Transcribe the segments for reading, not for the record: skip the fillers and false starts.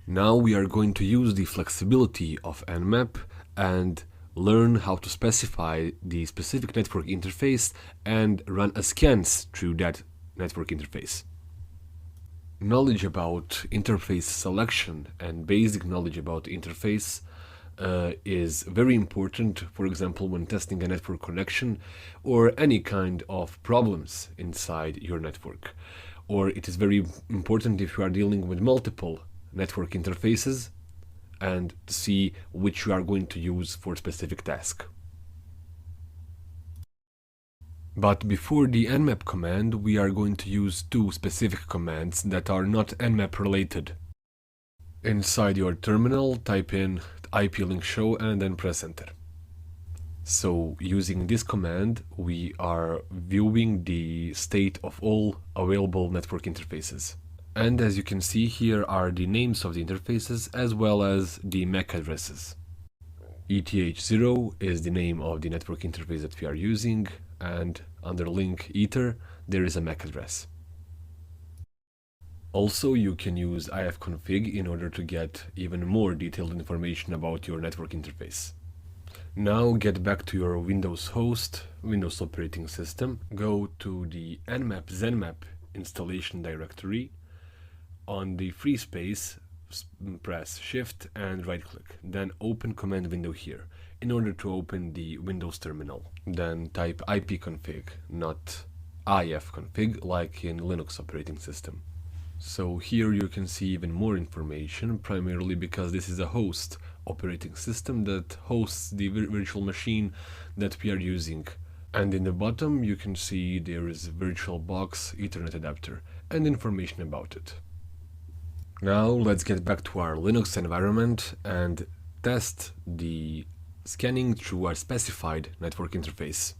Now we are going to use the flexibility of Nmap and learn how to specify the specific network interface and run a scans through that network interface. Knowledge about interface selection and basic knowledge about interface is very important, for example, when testing a network connection or any kind of problems inside your network. Or it is very important if you are dealing with multiple network interfaces and see which you are going to use for a specific task. But before the nmap command, we are going to use two specific commands that are not nmap related. Inside your terminal, type in ip-link show and then press enter. So using this command, we are viewing the state of all available network interfaces. And as you can see, here are the names of the interfaces as well as the MAC addresses. ETH0 is the name of the network interface that we are using, and under link ether there is a MAC address. Also, you can use ifconfig in order to get even more detailed information about your network interface. Now get back to your Windows host, Windows operating system, go to the nmap zenmap installation directory. On the free space, press Shift and right click, then open command window here in order to open the Windows terminal. Then type ipconfig, not ifconfig like in Linux operating system. So here you can see even more information, primarily because this is a host operating system that hosts the virtual machine that we are using. And in the bottom you can see there is VirtualBox Ethernet adapter and information about it. Now let's get back to our Linux environment and test the scanning through our specified network interface.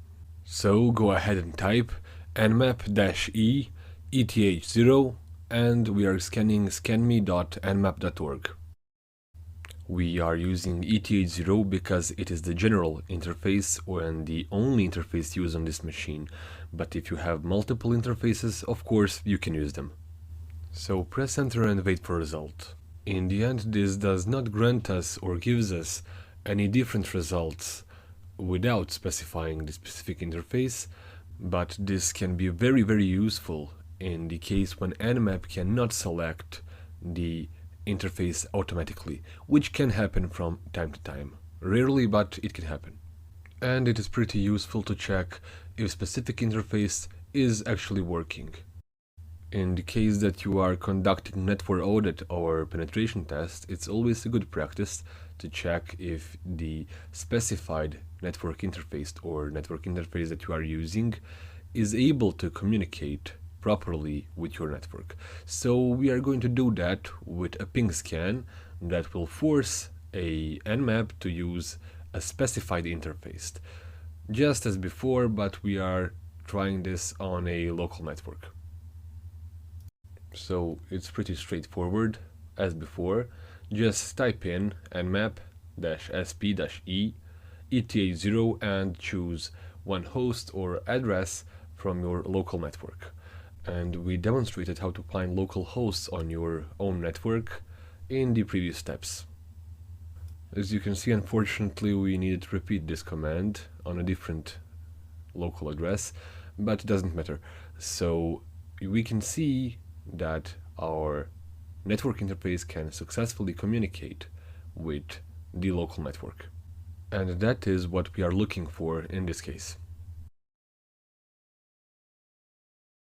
So go ahead and type nmap-e eth0 and we are scanning scanme.nmap.org. We are using ETH0 because it is the general interface and the only interface used on this machine, but if you have multiple interfaces, of course you can use them. So press enter and wait for result. In the end, this does not grant us or gives us any different results without specifying the specific interface, but this can be very useful in the case when nmap cannot select the interface automatically, which can happen from time to time. Rarely, but it can happen. And it is pretty useful to check if specific interface is actually working. In the case that you are conducting network audit or penetration test, it's always a good practice to check if the specified network interface or network interface that you are using is able to communicate properly with your network. So we are going to do that with a ping scan that will force a nmap to use a specified interface. Just as before, but we are trying this on a local network. So it's pretty straightforward as before. Just type in nmap-sp-e eth0 and choose one host or address from your local network. And we demonstrated how to find local hosts on your own network in the previous steps. As you can see, unfortunately we needed to repeat this command on a different local address, but it doesn't matter. So we can see that our network interface can successfully communicate with the local network. And that is what we are looking for in this case.